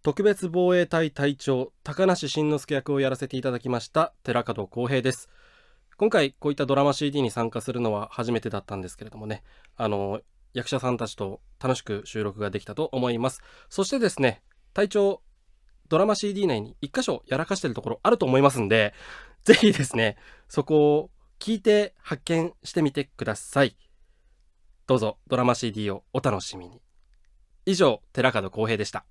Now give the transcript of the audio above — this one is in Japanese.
特別防衛隊隊長高梨慎之介役をやらせていただきました寺門浩平です。今回こういったドラマ CD に参加するのは初めてだったんですけれどもね、役者さんたちと楽しく収録ができたと思います。そしてですね、隊長ドラマ CD 内に一箇所やらかしてるところあると思いますんで、ぜひですね、そこを聞いて発見してみてください。どうぞドラマ CD をお楽しみに。以上、寺門浩平でした。